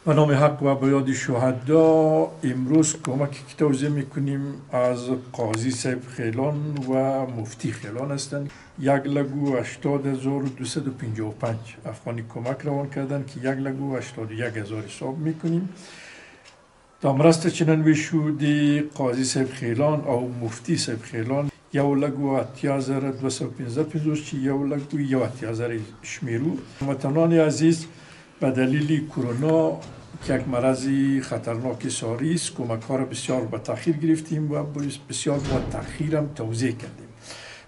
به نام حق و به یاد شهدا امروز کمکی که توضیح میکنیم از قاضی صاحب خیلان و مفتی خیلان هستند. 1,80,255 افغانی کمک روان کردن که 1,81,000 حساب میکنیم. دامرست چنان شودی قاضی صاحب خیلان او مفتی صاحب خیلان 1,80,215 چی 1,81,000 شمیرو. وطنان عزیز، به دلیل کرونا که یک مرض خطرناک ساری است، کمک ها را بسیار به تأخیر گرفتیم و بسیار با تأخیر هم توزیع کردیم.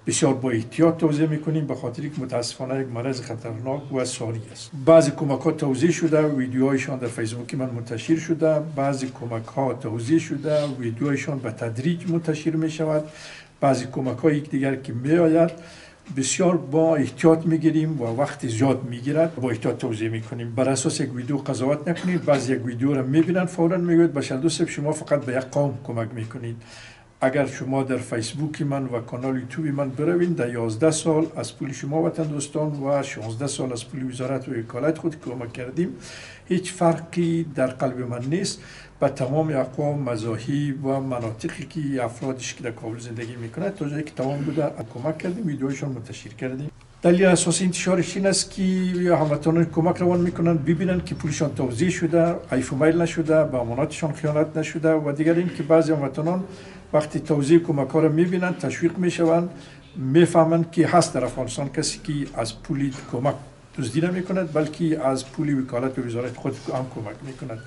بسیار با احتیاط توزیع میکنیم به خاطر که متاسفانه یک مرض خطرناک و ساری است. بعضی کمک ها توزیع شده، ویدیوهایشان در فیسبوک من منتشر شده. بعضی کمک ها توزیع شده، ویدیوهایشان به تدریج منتشر می شود. بعضی کمک های یک دیگر که می آید بسیار با احتیاط میگیریم و وقت زیاد میگیرد، با احتیاط توزیع میکنیم. بر اساس یک ویدیو قضاوت نکنید. بعضی یک ویدیو را میبینن فورا میگوید بشر دوست شما فقط به یک قوم کمک میکنید. اگر شما در فیسبوک من و کانال یوتیوب من بروید، در 11 سال از پول شما وطن دوستان و 16 سال از پول وزارت و وکالت خود کمک کردیم. هیچ فرقی در قلب من نیست. به تمام اقوام، مذاهب و مناطقی که افرادش که در کابل زندگی میکنه تا جایی که تمام بوده کمک کردیم، ویدیوشان منتشر کردیم. دلیل اساسی انتشارش این است که هموطنان کمک روان میکنن ببینن که پولشان توزیع شده، ایف و میل نشده، به اماناتشان خیانت نشده و دیگر این که بعضی هموطنان وقتی توزیع کمک ها را میبینن تشویق میشوند، میفهمند که هست در افغانستان کسی که از پول کمک دزدی نمی کند بلکه از پول وکالت و وزارت خود هم کمک می کند.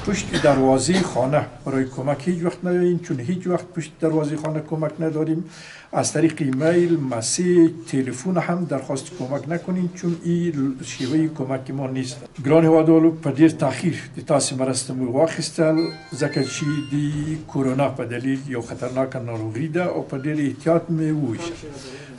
پشت دروازه خانه برای کمک هیچ وقت نداریم، چون هیچ وقت پشت دروازه خانه کمک نداریم. از طریق ایمیل، مسیج، تلفن هم درخواست کمک نکنید، چون این شیوه کمک ما نیست. گران هوادارو، په ډیر تاخیر د تاسو مرسته مو واخیستل ځکه چې د کورونا په دلیل یو خطرناک ناروغي ده او په ډیر احتیاط مې وویشل.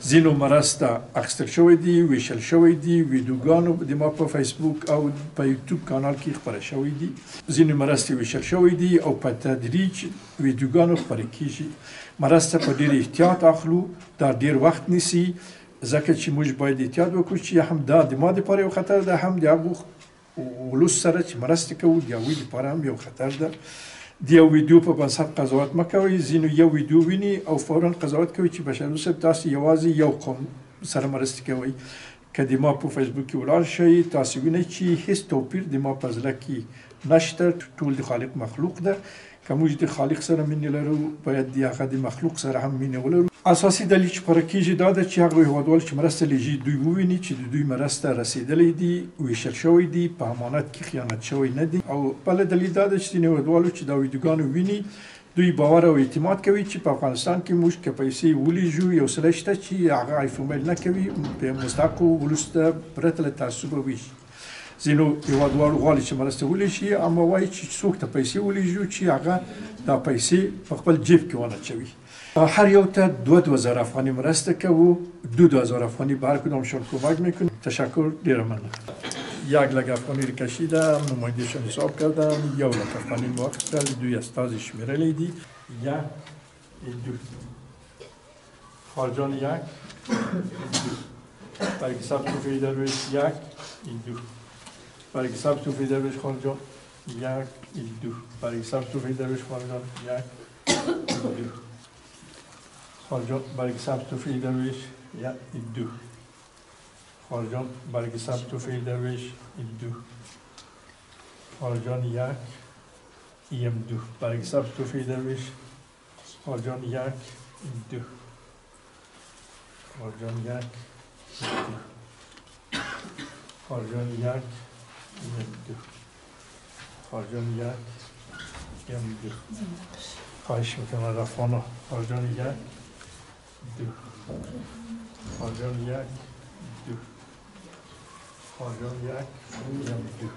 ځینو مرسته اخیستل شوی دی، ویشل شوی دی، ویډیوګانو د ما په فیسبوک او په یوټیوب کانال کې خپاره شوی دی. ځینو مرستې ویشل شوی دی او په تدریج ویډیوګانو خپاره کیږي. مرسته په ډیر احتیاط اخلو، دا ډیر وخت نیسي، ځکه چې موږ باید احتیاط وکړو چې هم دا د ما دپاره یو خطر ده، هم د هغو ولس سره چې مرسته کوو د هغوی دپاره هم یو خطر ده. د یو ویډیو په بنسټ قضاوت مه کوئ. ځینو یو ویډیو ویني او فورا قضاوت کوي چې بشر صاحب تاسو یوازې یو قوم سره مرسته کوئ. که د ما په فیسبوک کې ولاړ شئ تاسو وینئ چې هیڅ توپیر د ما په زړه کې نشته. ټول د خالق مخلوق ده. که موږ د خالق سره مینه لرو باید د هغه د مخلوق سره هم مینه ولرو. اساسي دلیل چې پوره کیږي دا ده چې هغه هیوادوال چې مرسته لیږي دوی وویني چې د دوی مرسته رسیدلی دي، ویشل شوی دي، په امانت کې خیانت شوی نه دي. او بله دلیل دا ده چې ځینې هیوادوالو چې دا ویډیوګانې ویني دوی باور او اعتماد کوي چې په افغانستان کې موږ که پیسې ولیږو یو سړی شته چې هغه عیف و میل نه کوي، په مستحقو ولسو ته پرته له تعصبه ویشي. ځینو هیوادوالو غواړي چې مرسته ولیږي اما وایي چې څوک ته پیسې ولیږو چې هغه دا پیسې په خپل جیب کې وناچوي. هر یو ته 2,000 افغانی مرسته کوو، 2,000 افغانی به هر کدامشان کمک میکنیم. تشکر، ډیره مننه. 1,00,000 افغانی رو کشیدم، نمایندهشان حساب کردم، 1,00,000 افغانی واخیستل، دوی استازی شمیرلی دی. 1 2 خارجان 1 برای ثبت توفیق درویش 1 2 برای ثبت توفیق درویش خارجان 1 2 برای ثبت توفیق درویش خارجان 1 2 خارجان برای ثبت توفیق درویش 1 2 خارجان برای ثبت توفیق درویش 2 خارجان 1 2 برای ثبت توفیق درویش خارجان 1 2 خارجان 1 خارجان 1 2 خارجان 1 2 خواهش میکنم رفانا خارجان 1 2 خارجان 1 2 خارجان 1 2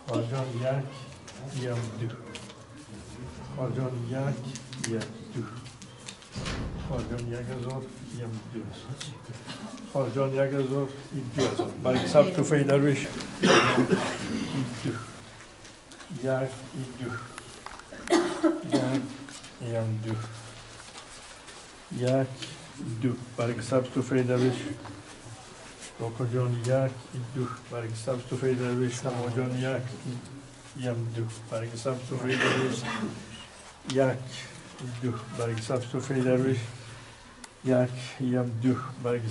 خارجان 1 2 خارجان 1 2 خارجان 1,000 2 خارجان 1,000 2,000 برای ثبت توفیق درویش 2 1 2 1 2 1 2 برای ثبت توفیق درویش کاکا جان یک دو برگ سبز توفیق درویش سما جان یک یم دو برگ سبز توفیق درویش یک دو برگ سبز توفیق درویش یک یم دو برگ